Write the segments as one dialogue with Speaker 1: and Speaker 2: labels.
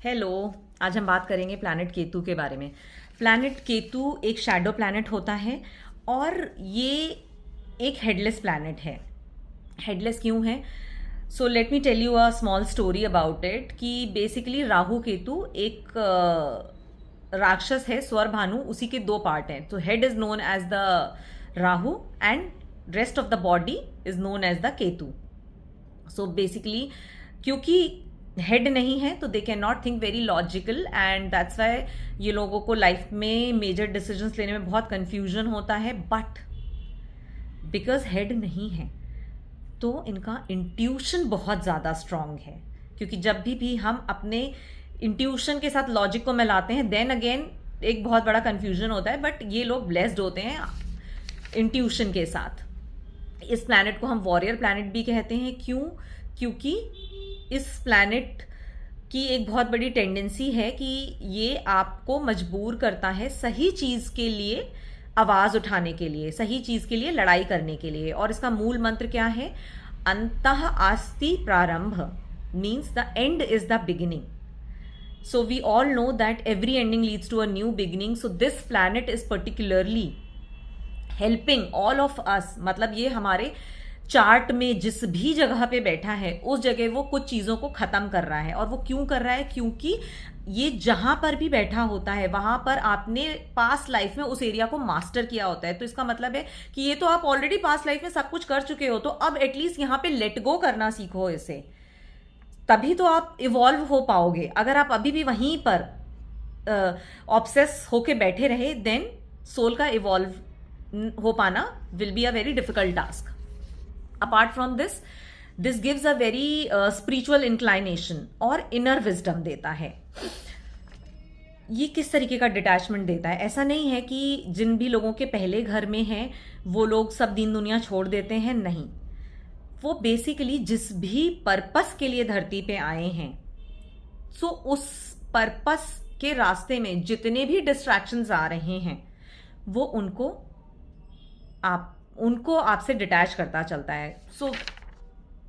Speaker 1: Hello. आज हम बात करेंगे प्लैनेट केतु के बारे में। प्लैनेट केतु एक शैडो प्लैनेट होता है और ये एक हेडलेस प्लैनेट है। हेडलेस क्यों है? So let me tell you a small story about it कि बेसिकली राहु केतु एक राक्षस है, स्वर भानु, उसी के दो पार्ट हैं। तो head is known as the Rahu and rest of the body is known as the Ketu. So basically क्योंकि हेड नहीं है तो they can not think very logical and that's why ये लोगों को लाइफ में मेजर डिसीजंस लेने में बहुत कंफ्यूजन होता है। बट बिकॉज हेड नहीं है तो इनका इंट्यूशन बहुत ज़्यादा स्ट्रांग है, क्योंकि जब भी हम अपने इंट्यूशन के साथ लॉजिक को मिलाते हैं देन अगेन एक बहुत बड़ा कंफ्यूजन होता है। बट ये लोग ब्लेस्ड होते हैं इंट्यूशन के साथ। इस प्लैनेट को हम वॉरियर प्लैनेट भी कहते हैं। क्यों? क्योंकि इस प्लैनेट की एक बहुत बड़ी टेंडेंसी है कि ये आपको मजबूर करता है सही चीज़ के लिए आवाज़ उठाने के लिए, सही चीज़ के लिए लड़ाई करने के लिए। और इसका मूल मंत्र क्या है? अंतः आस्ति प्रारंभ, means the end is the beginning. So we all know that every ending leads to a new beginning. So this planet is particularly helping all of us. मतलब ये हमारे चार्ट में जिस भी जगह पे बैठा है उस जगह वो कुछ चीज़ों को ख़त्म कर रहा है। और वो क्यों कर रहा है? क्योंकि ये जहाँ पर भी बैठा होता है वहाँ पर आपने पास्ट लाइफ में उस एरिया को मास्टर किया होता है। तो इसका मतलब है कि ये तो आप ऑलरेडी पास्ट लाइफ में सब कुछ कर चुके हो, तो अब एटलीस्ट यहाँ पे लेट गो करना सीखो इसे, तभी तो आप इवॉल्व हो पाओगे। अगर आप अभी भी वहीं पर ऑब्सेस होके बैठे रहे देन सोल का इवॉल्व हो पाना will be a very difficult task. Apart from this, this gives a very spiritual inclination और इनर विजडम देता है। ये किस तरीके का डिटैचमेंट देता है? ऐसा नहीं है कि जिन भी लोगों के पहले घर में हैं वो लोग सब दीन दुनिया छोड़ देते हैं, नहीं। वो बेसिकली जिस भी पर्पस के लिए धरती पे आए हैं, सो उस पर्पस के रास्ते में जितने भी डिस्ट्रैक्शंस आ रहे हैं वो उनको आपसे डिटैच करता चलता है। सो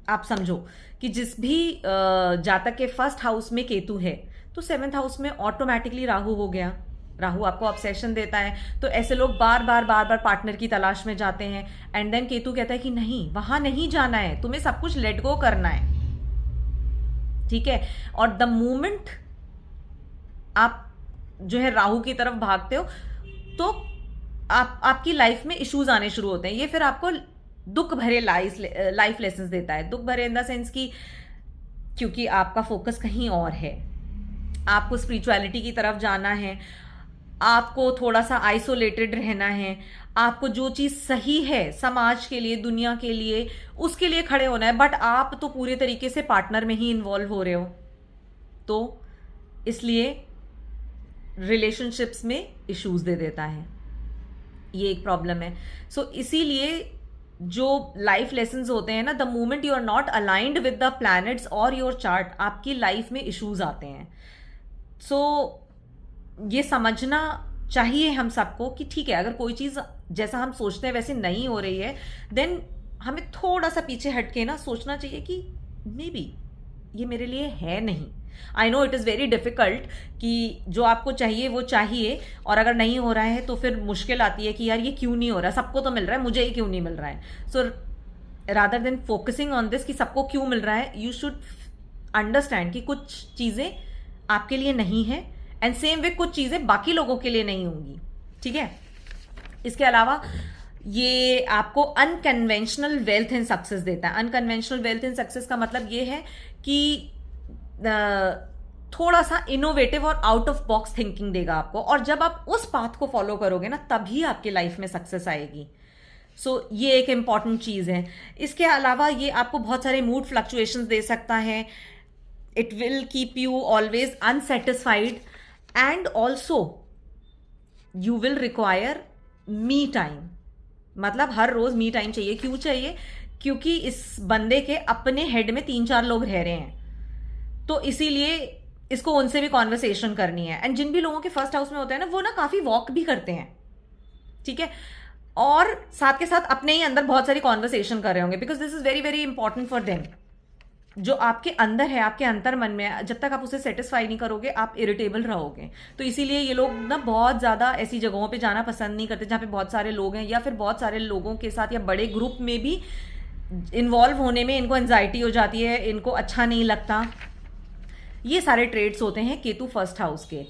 Speaker 1: आप समझो कि जिस भी जातक के फर्स्ट हाउस में केतु है तो सेवेंथ हाउस में ऑटोमेटिकली राहु हो गया। राहु आपको ऑब्सेशन देता है, तो ऐसे लोग बार बार पार्टनर की तलाश में जाते हैं। एंड देन केतु कहता है कि नहीं, वहां नहीं जाना है, तुम्हें सब कुछ लेट गो करना है, ठीक है। और द मोमेंट आप जो है राहु की तरफ भागते हो तो आपकी लाइफ में इश्यूज आने शुरू होते हैं। ये फिर आपको दुख भरे लाइफ लेसन्स देता है। दुख भरे इन द सेंस की क्योंकि आपका फोकस कहीं और है, आपको स्पिरिचुअलिटी की तरफ जाना है, आपको थोड़ा सा आइसोलेटेड रहना है, आपको जो चीज़ सही है समाज के लिए, दुनिया के लिए, उसके लिए खड़े होना है। बट आप तो पूरे तरीके से पार्टनर में ही इन्वॉल्व हो रहे हो, तो इसलिए रिलेशनशिप्स में इश्यूज दे देता है। ये एक प्रॉब्लम है। सो इसीलिए जो लाइफ लेसन्स होते हैं ना, the moment you are not aligned with the planets और योर चार्ट, आपकी लाइफ में इश्यूज आते हैं। सो ये समझना चाहिए हम सबको कि ठीक है, अगर कोई चीज़ जैसा हम सोचते हैं वैसे नहीं हो रही है देन हमें थोड़ा सा पीछे हट के ना सोचना चाहिए कि मे बी ये मेरे लिए है नहीं। I know it is very difficult कि जो आपको चाहिए वो चाहिए, और अगर नहीं हो रहा है तो फिर मुश्किल आती है कि यार ये क्यों नहीं हो रहा, सबको तो मिल रहा है, मुझे ही क्यों नहीं मिल रहा है। So rather than focusing on this कि सबको क्यों मिल रहा है, यू शुड अंडरस्टैंड कि कुछ चीज़ें आपके लिए नहीं है एंड सेम वे कुछ चीजें बाकी लोगों के लिए नहीं होंगी, ठीक है। इसके अलावा ये आपको अनकन्वेंशनल वेल्थ इन सक्सेस देता है। अनकन्वेंशनल वेल्थ इन सक्सेस का मतलब ये है कि थोड़ा सा इनोवेटिव और आउट ऑफ बॉक्स थिंकिंग देगा आपको, और जब आप उस पाथ को फॉलो करोगे ना तभी आपकी लाइफ में सक्सेस आएगी। सो ये एक इंपॉर्टेंट चीज है। इसके अलावा ये आपको बहुत सारे मूड फ्लक्चुएशंस दे सकता है। It will keep you always unsatisfied and also you will require me time. मतलब हर रोज मी टाइम चाहिए। क्यों चाहिए? क्योंकि इस बंदे के अपने हेड में 3-4 लोग रह रहे हैं, तो इसीलिए इसको उनसे भी कॉन्वर्सेशन करनी है। एंड जिन भी लोगों के फर्स्ट हाउस में होते हैं ना वो ना काफी वॉक भी करते हैं, ठीक है, और साथ के साथ अपने ही अंदर बहुत सारी कॉन्वर्सेशन कर रहे होंगे because this is very very important for them. जो आपके अंदर है, आपके अंतर मन में है, जब तक आप उसे सेटिस्फाई नहीं करोगे आप इरिटेबल रहोगे। तो इसीलिए ये लोग ना बहुत ज़्यादा ऐसी जगहों पे जाना पसंद नहीं करते जहाँ पे बहुत सारे लोग हैं, या फिर बहुत सारे लोगों के साथ या बड़े ग्रुप में भी इन्वॉल्व होने में इनको एंजाइटी हो जाती है, इनको अच्छा नहीं लगता। ये सारे ट्रेड्स होते हैं केतु फर्स्ट हाउस के।